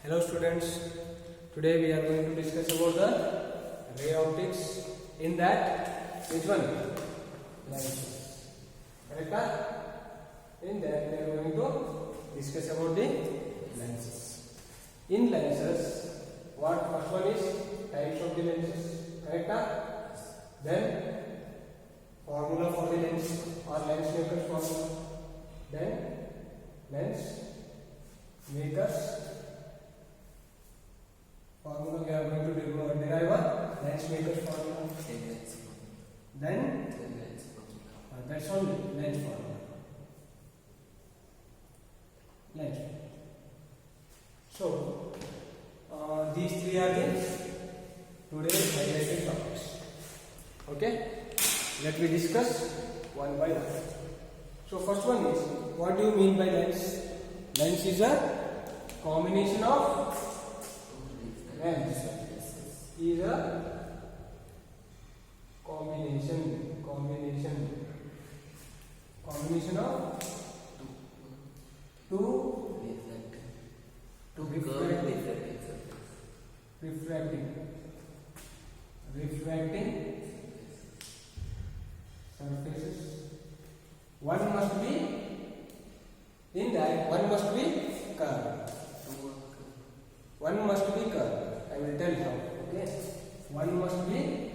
Hello students, today we are going to discuss about the ray optics. In that, which one? Lenses. Correct? In that we are going to discuss about the lenses. In lenses, what first one is types of the lenses. Correct? Then formula for the lens or lens makers formula. Then lens makers formula, we are going to derive a lens makers formula. Then that's all lens formula. Lens. So these three are the today's highlighted topics. Okay, let me discuss one by one. So first one is, what do you mean by lens? Lens is a combination of lens is a combination of two refracting surfaces. One must be in that, one must be curved. One must be curved. I will tell how. Okay. One must be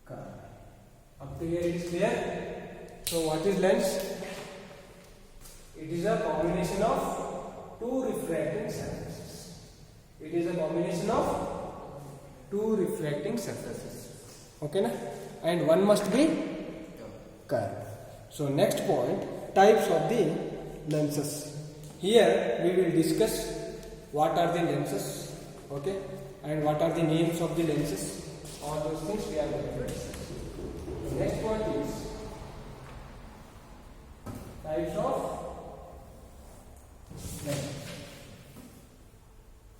curved. Up to here it is clear. So what is lens? It is a combination of two refracting surfaces. It is a combination of two refracting surfaces. Okay na? And one must be curved. So next point, types of the lenses. Here we will discuss what are the lenses, okay, and what are the names of the lenses. All those things we are going to discuss. The next point is types of lenses.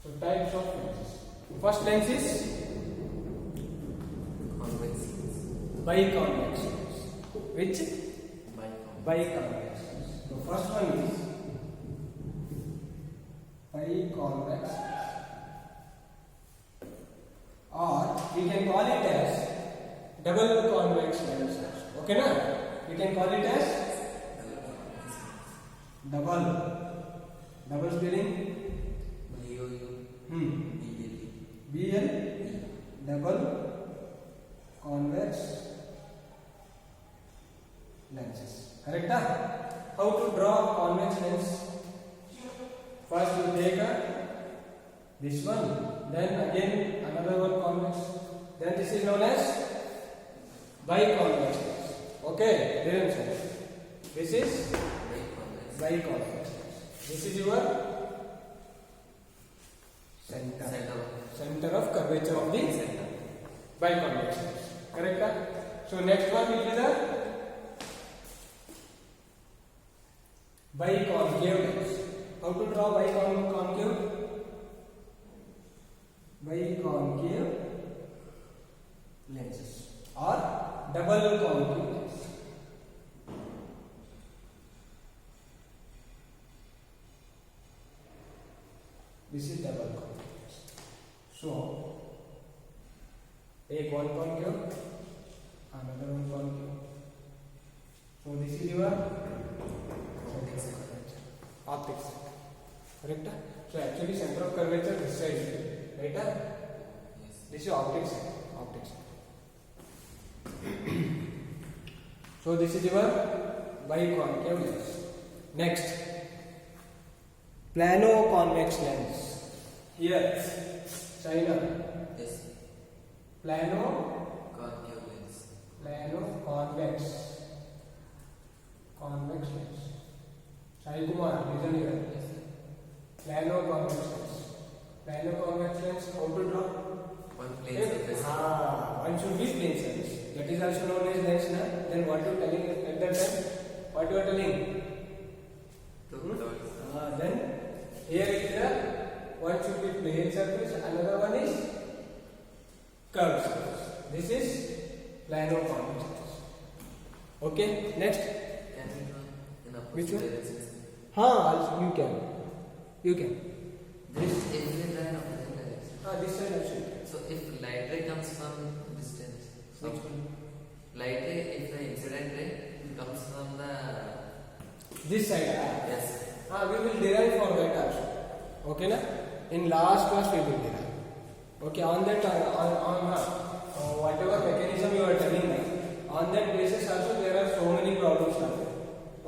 So types of lenses. First lens is biconvex lens. Which? Biconvex. So first one is biconvex, or we can call it as double convex lens. Okay na? We can call it as double spelling BL, double convex lenses. Correct? How to draw convex lens? First you take this one, then again another one convex. Then this is known as biconvex lens. Okay, this is biconvex lens. This is your center of curvature of the biconvex lens. Correct? So next one will be the biconcave lens. How to draw biconcave? Biconcave lenses or double concave lens. This is double concave lens. So take one concave, another one concave. So this is your optics. Correct? So actually center of curvature this side, right? Yes. This is optics. So this is your biconcave lens. Next, plano-convex lens. Here, China. Yes. Plano-convex lens. Sai Kumar, listen here. Plano-convex lens. Plano-convex lens, how to draw? One plane surface. One should be plane surface. That is also known as lens. Then what you are telling at that time? What you are telling? Then here is one should be plane surface. Another one is curved surface. This is plano-convex lens. Okay, next. Can we draw in Which one? opposite directions? Also you can. This every line opposite direction. This side also you can. So if light ray comes from distance, so Which one? light ray, if the incident ray comes from the This side. yes, We will derive for that also. Okay na? In last class we will derive. Okay, on that whatever mechanism you are telling me, on that basis also there are so many problems are there.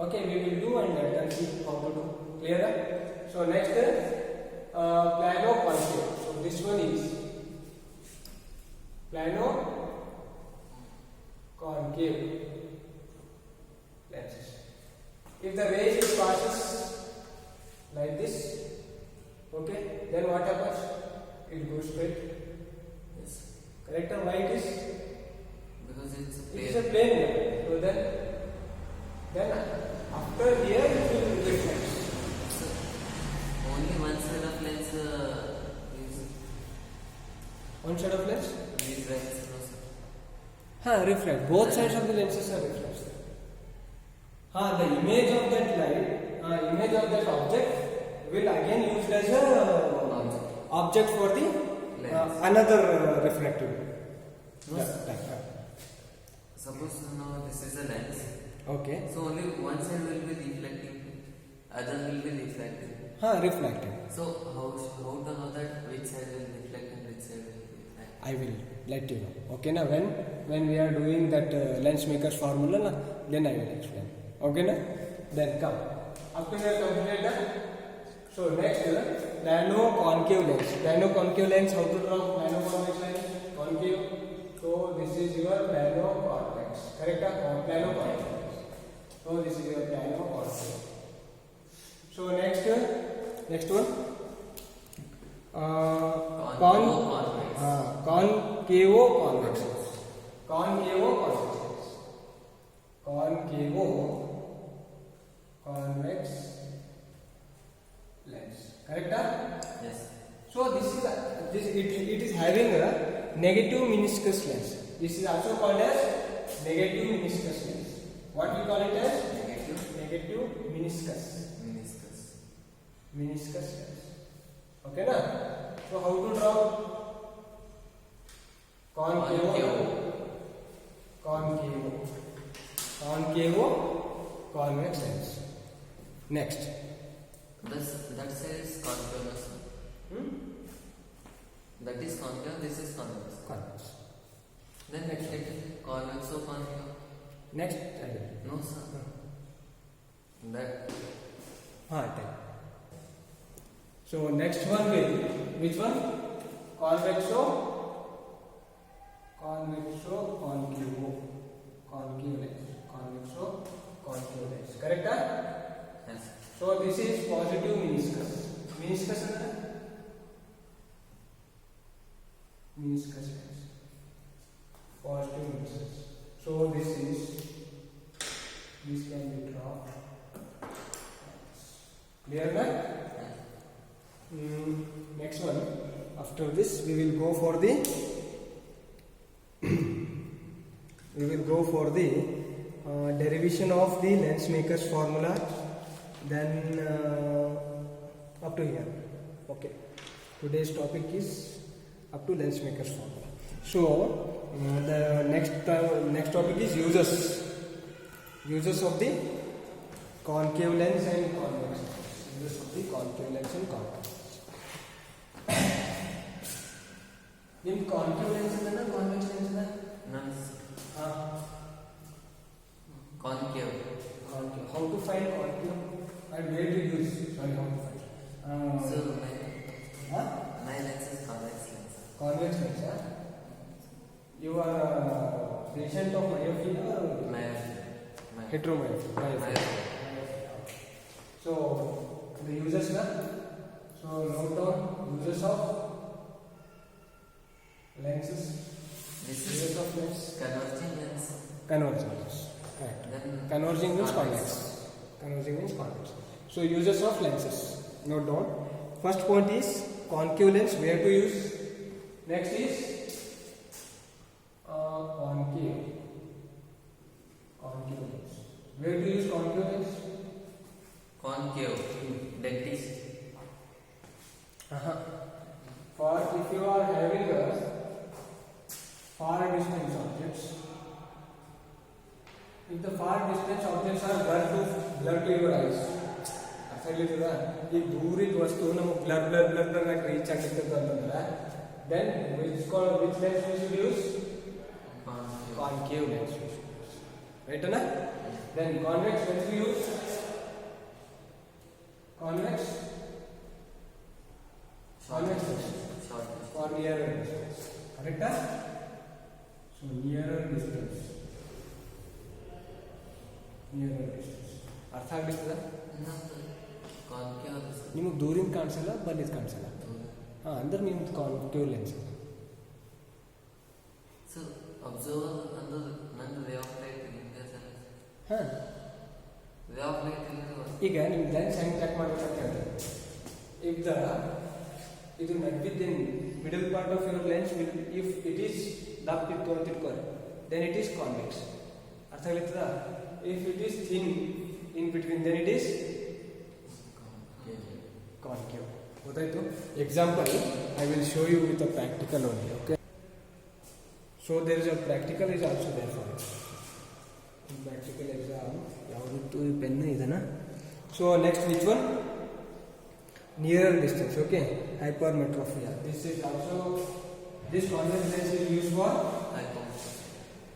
Okay, we will do and see how to do. Clear? So next plano concave. So this one is plano concave lenses. If the ray passes like this, okay, then what happens? It goes straight. yes, Correct? Or why it is? because it's a It is plane. a plane line. So then after here it will reflect. So only one side of lens is One side of lens? these lens also. Reflect. Both sides of the lenses are reflected. The image of that light, image of that object will again used as a object for the Lens. another refractive. Yes. Right. Suppose now this is a lens. Okay. So only one side will be reflecting, other will be reflecting. Reflected. So how to know that which side will reflect and which side will reflect? I will let you know. Okay, na when we are doing that lens maker's formula, na, then I will explain. Okay, na? Then come. After we have completed that, so next plano concave lens. Plano concave lens. How to draw plano convex lens? Concave. So this is your plano convex. Correct? Plano convex. So this is your plano convex. So next one. Concavo convex lens. Concavo convex lens. Correct? Yes. So it is having a negative meniscus lens. This is also called as negative meniscus lens. What we call it as? Negative meniscus. Meniscus lens. Okay na? So how to draw? Concavo convex lens. Next. That side is concave. That is concave, this is convex. Convex. Then next it is convex or concave. Next. No sir. That So next one will which one? Convexo concavo. Convexo lens. Correct? yes. So this is positive meniscus. Meniscus lens. Positive meniscus. So this can be drawn. Clear na? Next one. After this, we will go for the derivation of the lens maker's formula. Then up to here. Okay. Today's topic is up to lens maker's formula. So the next topic is uses of the concave lens and convex lens. Uses of the concave lens and convex lens. In concave lens and convex lens No. Concave. How to find concave and where to use? Sorry, how to find? So my lens is convex lens. Convex lens, You are a patient of myopia or heteromyopia? Myopia. So the uses na? So note down uses of lenses. This Uses is of lens. converging lens. Converging lens. Correct. Then Converging means convex. Converging means convex. So uses of lenses. Note down. First point is concave lens. Where to use? Next is concave lens. Where to use concave lens? concave, dentist. For if you are having a far distance objects, if the far distance objects are blur to your eyes, ಅರ್ಥ ಆಗ್ಲಿತ್ತದ? ಈ ದೂರಿದ ವಸ್ತು ನಮಗೆ blur ಆಗಿ reach ಆಗಿರ್ತದೆ ಅಂತಂದ್ರೆ then which lens we should use? Concave lens. Right na? Then convex lens we use? Convex lens for nearer distance. Correct? So nearer distance. ಅರ್ಥ ಆಗ್ಲಿತ್ತದ? ನಿಮಗೆ ದೂರಿಂದ ಕಾಣಿಸಲ್ಲ, ಬಲ್ಲಿದ್ ಕಾಣಿಸಲ್ಲ. ಅಂದ್ರೆ ನಿಮ್ದು ಕಾನ್ಕೇವ್ ಲೆನ್ಸ್. ಸೊ ಅಬ್ಸರ್ವರ್ ಅಂದ್ರೆ ನನ್ನ way of light way of light ಈಗ ನಿಮ್ ಲೆನ್ಸ್ ಹೆಂಗ್ ಚೆಕ್ ಮಾಡ್ಬೇಕಂತ ಹೇಳ್ತಾರೆ. ಇಫ್ ಇದು ನಡ್ವಿದಿನ್ middle part of your lens if it is ದಪ್ ಇತ್ತು ಅಂತ ಇಟ್ಕೋರಿ, ದೆನ್ ಇಟ್ ಈಸ್ ಕಾನ್ವೆಕ್ಸ್. ಅರ್ಥ ಆಗ್ಲಿತ್ತದ? If it is thin in between, then it is concave. ಗೊತ್ತಾಯ್ತು? Example I will show you with a practical only. Okay, so there is a practical is also there for it. In practical exam ಯಾವುದು pen ಇದನ್ನ. So next which one? Nearer distance. Okay, hypermetropia. This is also, this convex lens is used for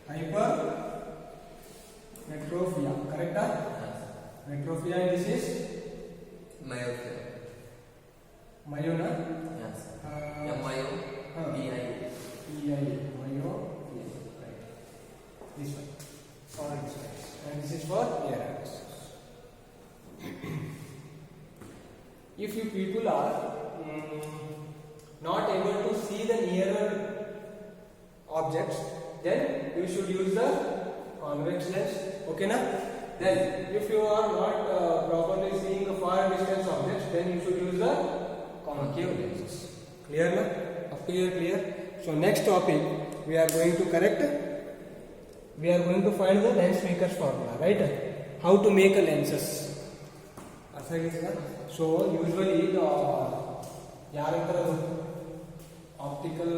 hypermetropia. Correct? Metropia, this is myopia. Myo na? Yes. M-I-O, D-I. D-I, myo, right. This one. Sorry, this one. And this is for near. If you people are not able to see the nearer objects, then you should use the convex lens. Okay na? Then if you are not properly seeing the far distance objects, then you should use the concave lenses. Clear na? Up to here clear? So next topic we are going to correct. We are going to find the lens maker's formula, right? How to make a lenses. So usually the ಯಾರಂತರ optical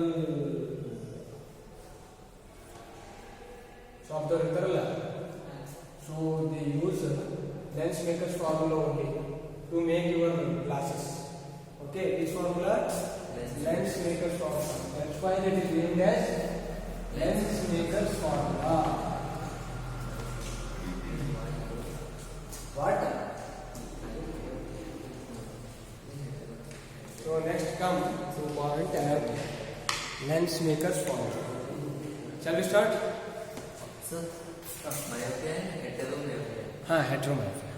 shop ದವರು ಇರ್ತಾರಲ್ಲ, so they use lens maker's formula only to make your glasses. Okay, this formula lens maker's formula. That's why it is named as lens maker's formula. What? So next come to point and lens maker's formula. Shall we start? Sir, myopia and heteromyopia. Heteromyopia.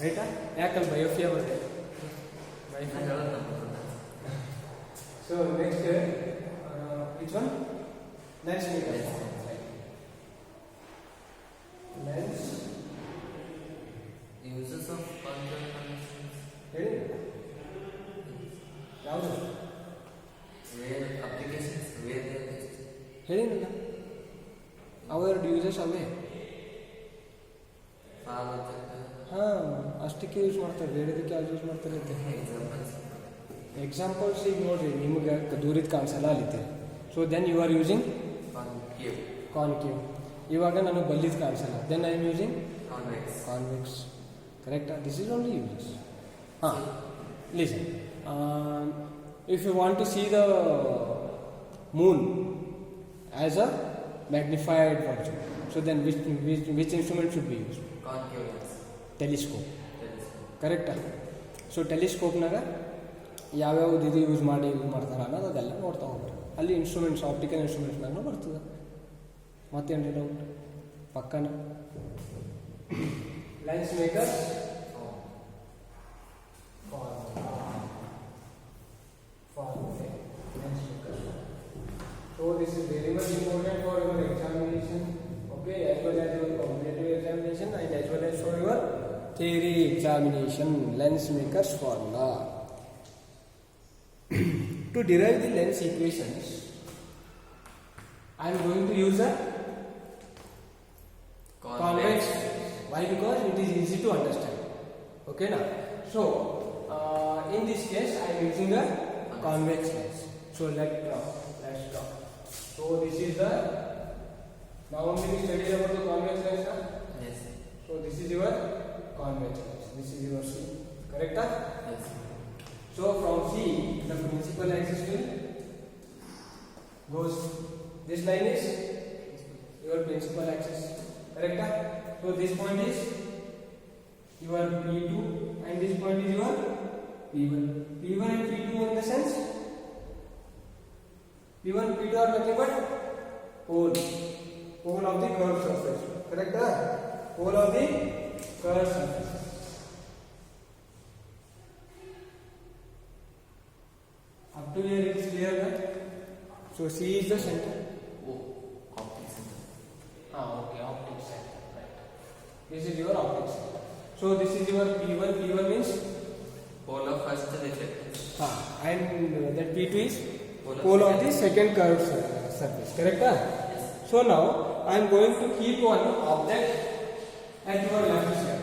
Right? ಯಾಕಲ್ myopia ಬರುತ್ತೆ? So next which one? Lens maker's formula. Lens Uses of concave conditions. ಹೇಳಿ ಯಾವುದು? Where applications, where they are used. ಹೇಳಿನಲ್ಲ, ಅವರ್ uses ಅವೇ. ಅಷ್ಟಕ್ಕೆ use ಮಾಡ್ತಾರೆ, ಬೇರೆದಕ್ಕೆ ಯಾವ್ದು use ಮಾಡ್ತಾರೆ ಅಂತ ಎಕ್ಸಾಂಪಲ್ಸ್. ಈಗ ನೋಡ್ರಿ, ನಿಮ್ಗೆ ದೂರಿದ ಕಾಣಿಸಲ್ಲ ಅಲ್ಲಿತ್ತೆ, so then you are using concave. ಇವಾಗ ನನಗೆ ಬಲ್ಲಿದ್ ಕಾಣಿಸಲ್ಲ, then I am using convex. ಕರೆಕ್ಟಾ? This is only uses. Listen, if you want to see the moon as a magnified version, so then which instrument should be used? Concave lens. Telescope. Correct? So telescope ನಾಗ ಯಾವ್ಯಾವ ಇದು use ಮಾಡ್ತಾರೆ ಅನ್ನೋದು ಅದೆಲ್ಲ ನೋಡ್ತಾ ಹೋಗ್ರಿ. ಅಲ್ಲಿ ಇನ್ಸ್ಟ್ರೂಮೆಂಟ್ಸ್, ಆಪ್ಟಿಕಲ್ ಇನ್ಸ್ಟ್ರೂಮೆಂಟ್ಸ್ನಾಗ ಬರ್ತದೆ. ಮತ್ತೇನು ಡೌಟ್? ಪಕ್ಕನ lens maker So this is very much important for your examination, okay, as well as your competitive examination and as well as for your theory examination. Lens maker's formula. To derive the lens equations, I am going to use a convex. Why? Because it is easy easy to understand. Okay now. So in this case I am using a convex lens. So let's draw. So this is the, now only we studied about the convex lens. Yes. So this is your convex lens. This is your C. Correct? Yes. So from C, the principal axis will goes. This line is your principal axis. Correct? So this point is your P2 and this point is your P1. P1 and P2 in the sense P1, P2 are nothing but pole of the curved surface. Correct? Pole of the curved surface. Up to here it is clear, right? So C is the center. Oh, optic center. Okay, optic center. Right. This is your optic center. So this is your P1. P1 means Pole of first reflectance. and that P2 is Pole pole of of the second curved surface. Correct? Yes. So now I am going to keep one object at your left side.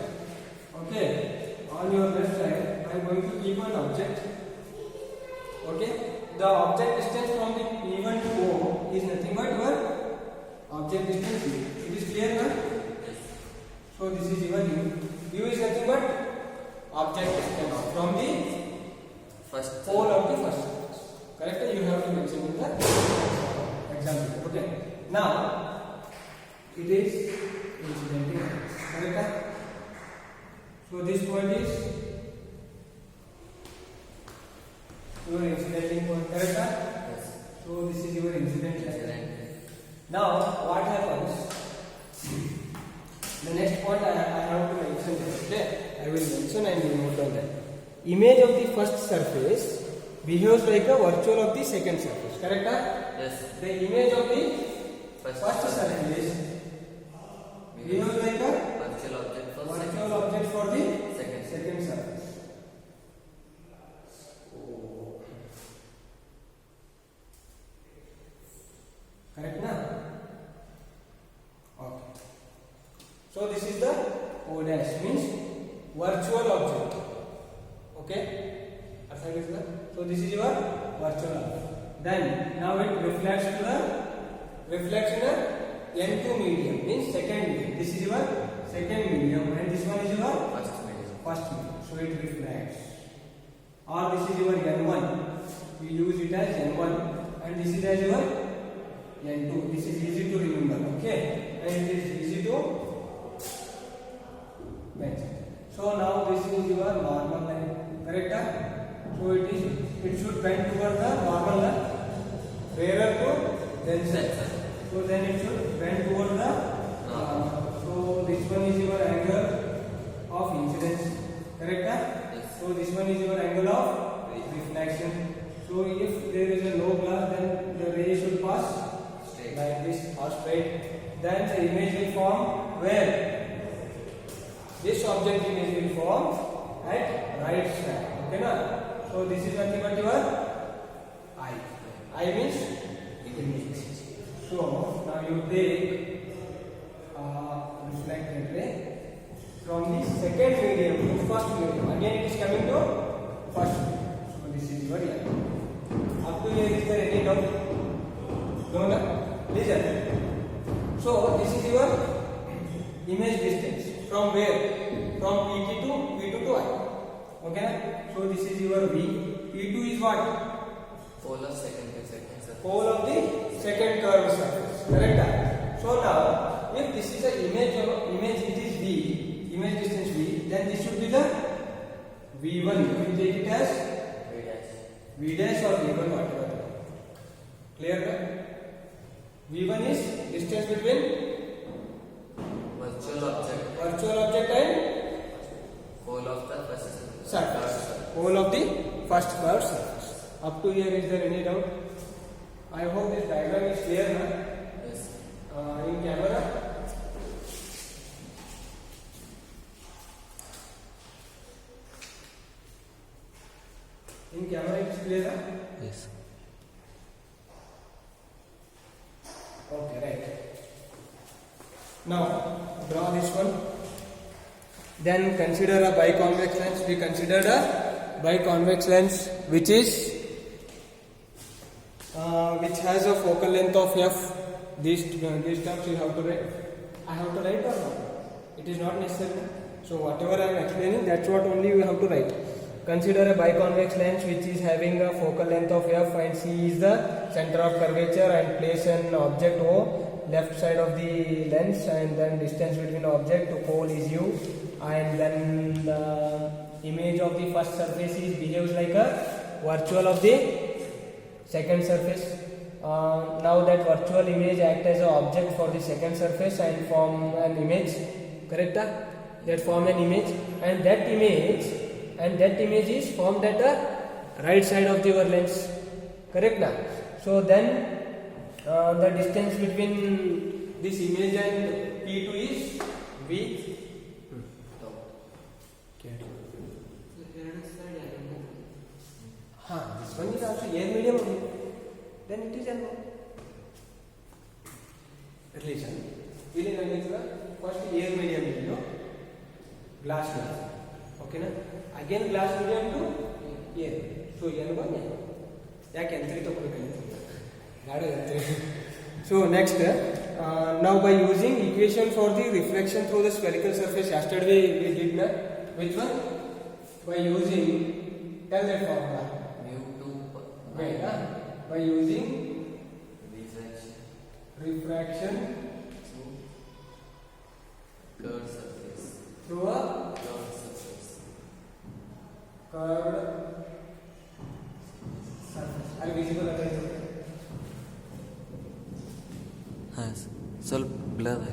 Okay, on your left side I am going to keep one object. Okay, the object distance from the P1 to O is nothing but your object distance U. It is clear now? Yes. So this is your U. U is nothing but object distance from the First pole of the first surface. Correct? You have to mention in the example. Okay. Now it is incidenting axis. Correct? So this point is your incidenting point. Correct? Yes. So this is your incident line. Incident. Now what happens? The next point I have to mention here. Okay, I will mention and you note down that. Image of the first surface behaves like a virtual of the second surface. Correct? Yes. The image of the First first surface behaves like a virtual object for virtual object for the second. second surface. Correct na? Okay. So this is the O dash, means virtual object. Okay? So this is your virtual object. Then now it reflects in a N2 medium, means second medium. This is your second medium and this one is your First medium. first medium. So it reflects. Or this is your N1. We use it as N1 and this is as your N2. This is easy to remember. Okay? And it is easy to mention. So now this is your normal line. Correct? So it should bend towards the normal line. Rarer to denser. So then it should bend towards the so this one is your angle of incidence. Correct? Yes. So this one is your angle of reflection. So if there is a low glass, then the ray should pass Straight. like this or straight. Then the image will form where? This object image will form at right side. Okay na? So this is nothing but your eye. Eye means image. So now you take reflected ray from the second medium to first medium. Again it is coming to first medium. So this is your eye. Up to here is there any doubt? No, no? Listen. So this is your image distance. From where? From PT to P2 to I. Okay? So this is your V. P2 is what? Pole of second surface. Pole of the second curved surface. Correct? So now, if this is an image it is V, image distance V, then this should be the V1. You will take it as V dash. V dash or V1, whatever. Clear? V1 is distance between Virtual object and pole of the first surface. Pole of the first curved surface. Up to here, is there any doubt? I hope this diagram is clear now. Yes. In camera. In camera it is clear now? Yes. Okay, right. Now draw this one. Then consider a biconvex lens. We considered a biconvex lens which has a focal length of f. These terms you have to write. I have to write or not? It is not necessary. So whatever I am explaining, that's what only you have to write. Consider a biconvex lens which is having a focal length of f and c is the center of curvature, and place an object O left side of the lens, and then distance between object to pole is u, and then the image of the first surface behaves like a virtual of the second surface. Now that virtual image acts as an object for the second surface and form an image, correct? That form an image, and that image is formed at the right side of your lens, correct? So then the distance between this image and P2 is V. This one is also air medium only. Then it is an relation. First air medium is glass medium. Okay na? Again glass medium to air. So N1 So next, now by using equation for the reflection through the spherical surface, yesterday we did na? Which one? By using, tell that formula. Wait, by using refraction curved surface through a curved surface. Are you visible again? हाँ ಸ್ವಲ್ಪ blur है.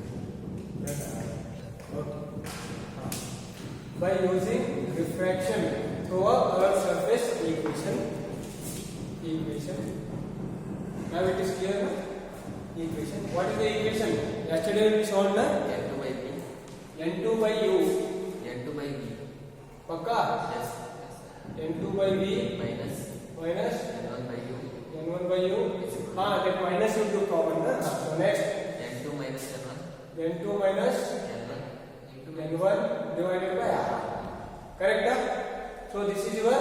By using refraction through a curved surface equation. Now it is clear, no? Equation. What is the equation? Yesterday we solved na? N2 by V. N2 by U. N2 by V. Pakka? Yes. N2 by V Minus minus N1 by U. N1 by U. That minus you do common, na? So next, N2 minus N1. N2 minus N1 into N1 divided by R. Correct? Na? So this is your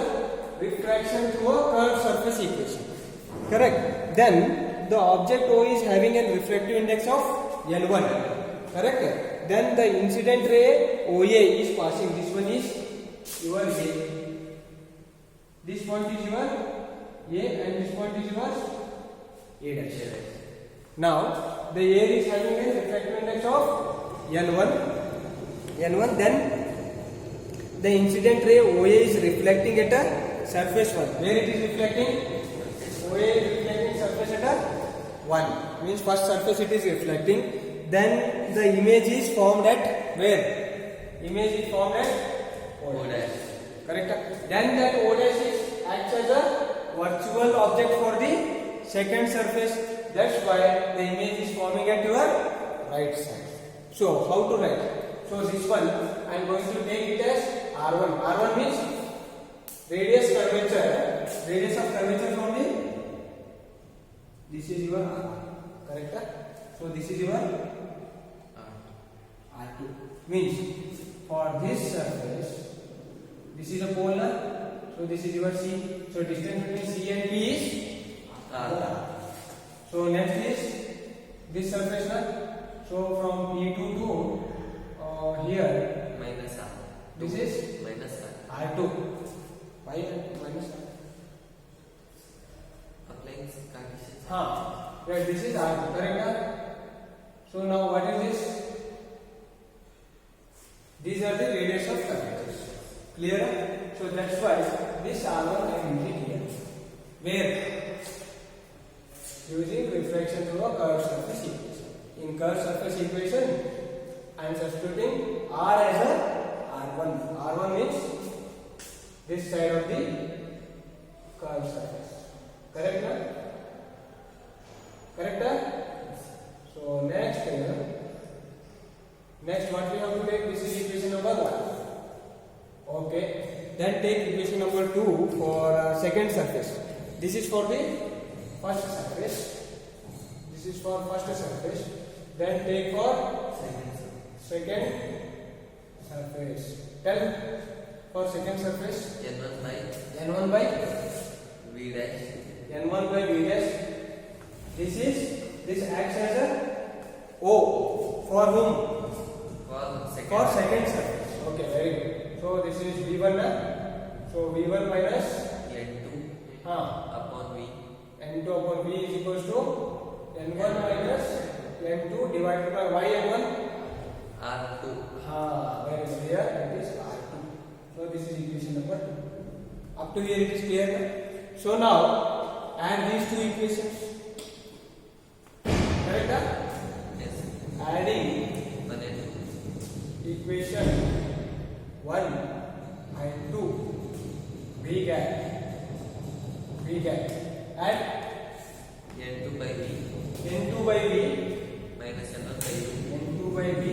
refraction through a curved surface equation. Correct? Then the object O is having a refractive index of N1. Correct? Then the incident ray OA is passing. This one is your A. This point is your A and this point is your A dash. Now the air is having a refractive index of N1. Then the incident ray OA is reflecting at a surface 1. Where it is reflecting? OA is reflecting surface at a 1. Means first surface it is reflecting. Then the image is formed at where? Image is formed at O dash. Correct? Then that O dash acts as a virtual object for the second surface. That's why the image is forming at your right side. So how to write? So this one I am going to take it as R1. R1 means radius curvature. Radius of curvature from the, this is your R. Correct? So this is your R2. Means for this surface, this is a pole, so this is your C. So distance between C and P is R. So next is this surface, so from P2 to here, minus R. this is Minus R. R2. Why minus R? Applying conditions. Right, this is R2, correct? So now what is this? These are the radius of curvatures. Clear? So that's why this R1 I am using here. Where? Using refraction through a curved surface equation. In curved surface equation, I am substituting R as a R1. R1 means this side of the curved surface. Correct? Na? Correct? So next what we have to take? This is equation number 1. Okay. Then take equation number 2 for second surface. This is for the first surface. This is for first surface. Then take for second surface. Tell for second surface. N1 by N1 by V dash. N1 by V dash. This acts as a O for whom? For second surface. Okay, very good. So this is V1 na? So V1 minus N2 upon V. N2 upon V is equals to N1 minus N2 divided by Y N1. R2. Very good. Here it is R2. So this is equation number 2. Up to here it is clear na? So now add these two equations. Correct? Yes. Adding 1 and 2. equation 1 and 2 V gap add N2 by V N2 by V minus N1 by U N2 by V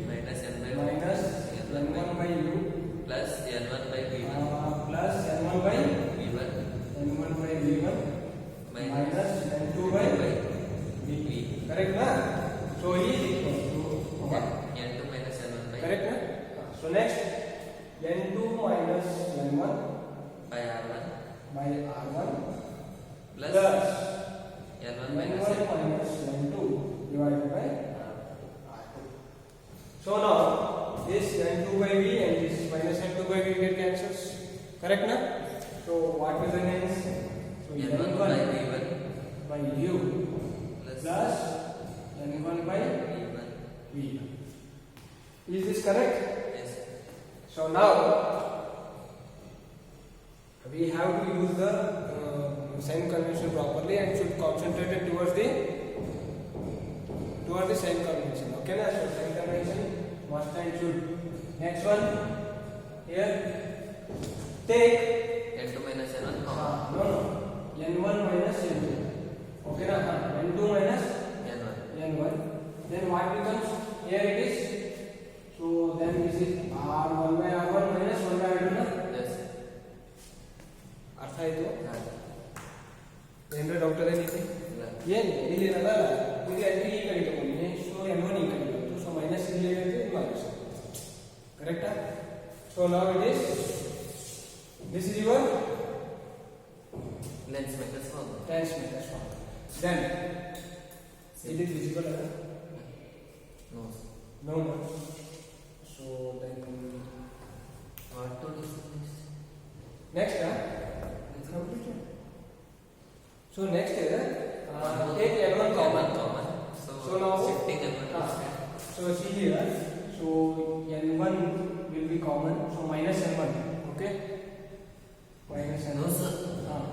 minus N by minus N1 by U plus N1 by V1 plus N1 by V1 N1 by V1 minus N2 by V. correct na? So E is equal to what? N2 minus N1 by Correct na? So next N2 minus N1 by R1 by R1 plus plus N1 N1 minus N2 minus N2 divided by R2. So now this N2 by V and this minus N2 by V get cancels. Correct na? So what will remain? So N1 by V1 by U plus N1 by V1. V. Is this correct? Yes. So now we have to use the sign convention properly and should concentrate it towards the sign convention. Okay, na? So sign convention must and should. Next one here take N2 minus N1 no N1 minus N2. Okay, na? N2 minus N1 N1. Then what becomes? Here it is. So then this is R1 by R1 minus 1 by R2 na? yes अर्थ आयतो ಏನ್ರ doubt ಅದ ನಿಮಗೆ ಇಲ್ಲ ಏನು ಇಲ್ಲಿ ಇರಲ್ಲ ಇದು entry ಈ ಕಡೆ ತಗೊಂಡಿನಿ ಸೊ n1 ಈ ಕಡೆ ಬಂತು ಸೊ ಮೈನಸ್ ಇಲ್ಲಿ ಏನಿದೆ ಇದು ಮೈನಸ್ ಕರೆಕ್ಟಾ so now it is this is your lens makers form transmitter form then it is visible no no no so then what to do next it's completed so next is take n1 common so now shifting N1 so see here so n1 will be common so minus n1 okay minus n1 no sir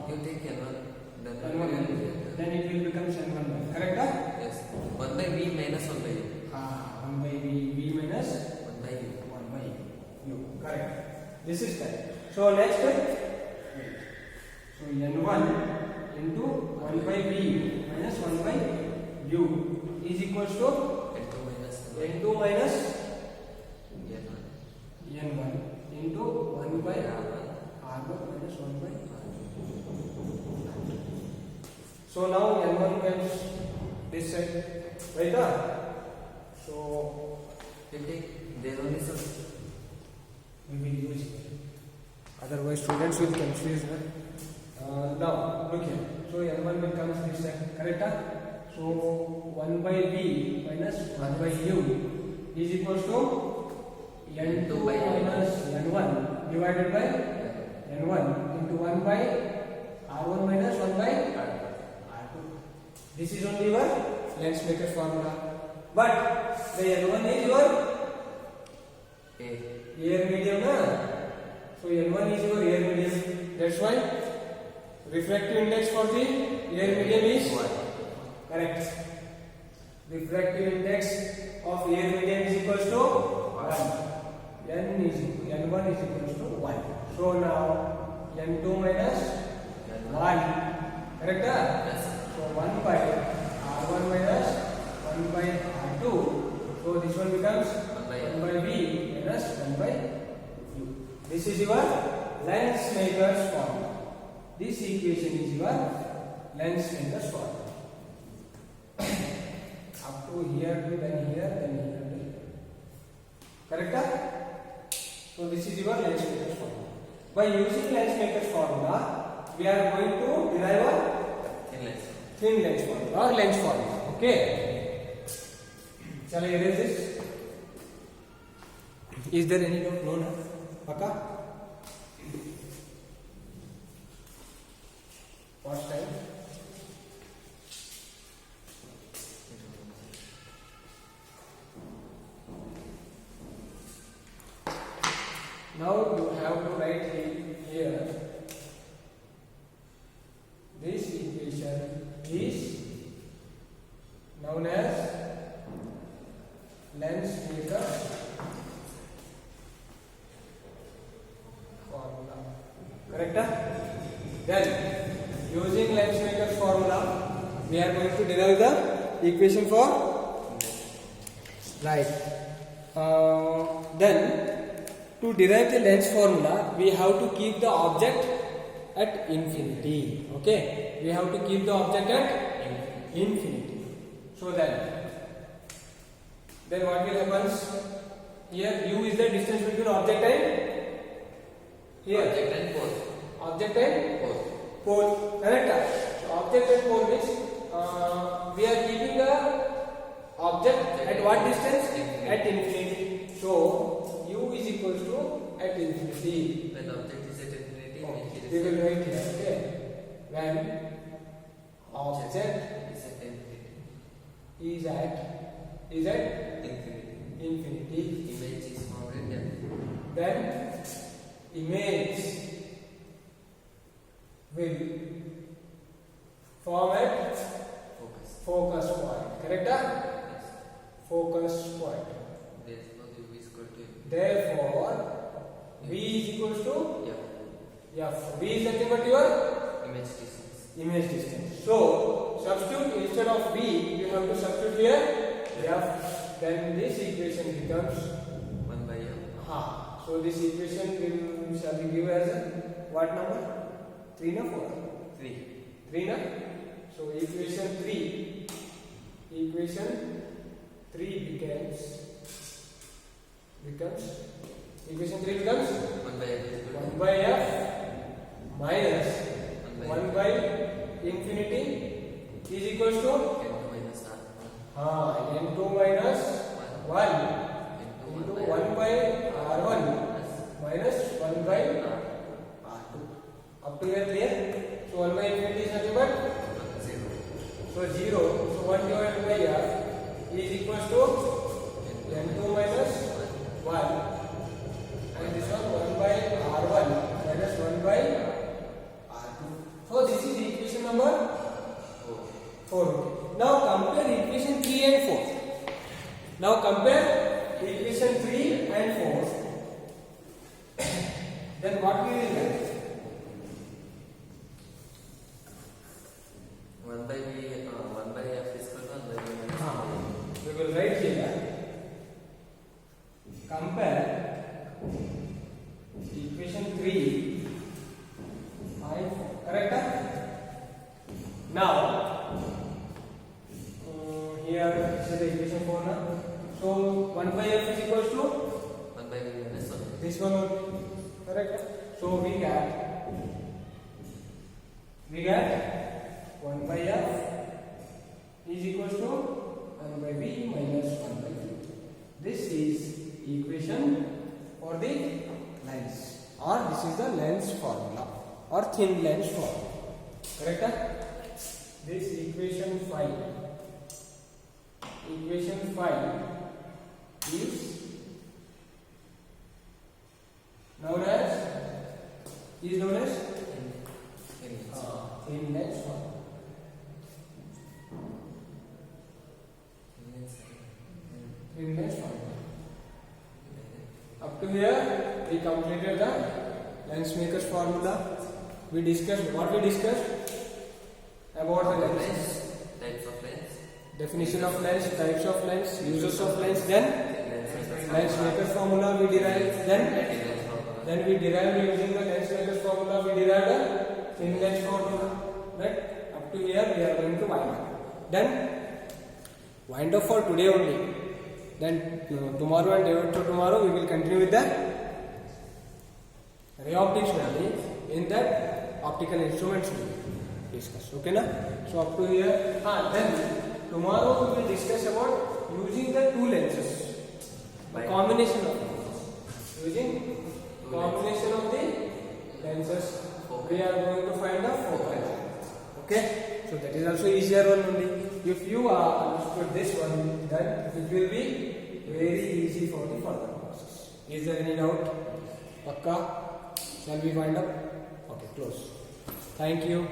you take N1 then it will become n1 correct yes 1 by V minus 1 by U 1 by v minus 1 by U 1 by u correct this is correct so next so n1 into 1 by v minus 1 by u is equals to N2 minus n2 minus N1 n1 into 1 by R1 r1 minus 1 by so now n1 comes this side right so you take there only some we will use it. Otherwise students will confuse now look here so n1 will come this side correct so 1 by v minus 1 by u is equals to n2 by minus n1 divided by n1 into 1 by r1 minus 1 by r2 this is only your lens maker formula but the n1 is your air medium na so n1 is your air medium that's why refractive index for the air medium is correct refractive index of air medium is equals to 1 n1 is equals to 1 so now n2 minus 1 correct yes so 1 by r1 minus 1 by r2 so this one becomes 1 by v minus 1 by u this is your lens maker's formula this equation is your lens maker's formula up to here to then here to here correct So this is your Lensmaker's formula. By using Lensmaker's formula, we are going to derive a thin lens formula or lens formula. Okay. Shall I erase this? Is there any doubt? No, no. Paka? First time. Now you have to write here. This equation is known as Lensmaker's formula. Correct? Then, using Lensmaker's formula, we are going to derive the equation for right. Then, to derive the lens formula, we have to keep the object at infinity. Okay, we have to keep the object at infinity. So then what will happen? Here, u is the distance between object and here. Object and pole. Correct? So object and pole means we are keeping the object at what distance? At infinity. So u is equals to at infinity. When the object is at infinity, We will write here. Okay. When object is at infinity. Image is formed at Then image will form at focus point. Correct? Yes. Focus point. Therefore, V is equals to F. V is nothing but your image distance. So, substitute instead of V, you have to substitute here F. Then this equation becomes 1 by F. So this equation will shall be given as a what number? 3 na 4? 3 na? So equation 3 becomes equation 3 becomes 1 by F minus 1 by infinity is equals to n2 minus 1 into 1 by R1 minus 1 by R2. Up to here clear? So 1 by infinity is nothing but 0. So 1 divided by R is equals to n2 minus 1 and this one 1 by R1 minus 1 by R2. So this is equation number 4. Now compare equation 3 and 4. Now compare equation 3 and 4. Then what we will get? 1 by F is equal to 1 by V minus We will write here. Compare equation 3 and 4. Correct? Now here is the equation 4 now. So 1 by F is equals to 1 by V minus 1. this one only. Correct? So we get 1 by F is equals to 1 by V minus 1 by V. This is equation for the lens, or this is the lens formula or thin lens formula. Correct? This equation 5 is known as thin lens formula. Thin lens formula. Up to here, we completed the Lensmaker's formula. We discussed what we discussed about the lens. Types of lens. Definition of lens, types of lens, uses of lens. Then Lensmaker's formula we derived. Then we derived using the Lensmaker's formula. We derived a thin lens formula. Right? Up to here, we are going to wind up. Then wind up for today only. Then tomorrow and day after tomorrow we will continue with the ray optics only. In that, optical instruments will be discussed. Okay, na? So up to here. Then tomorrow we will discuss about using the two lenses. By Combination of using combination of the lenses. We are going to find the focal length. Okay. So that is also easier one only. If you understood this one, then it will be very easy for the further process. Is there any doubt? Pakka? Shall we wind up? Okay, close. Thank you.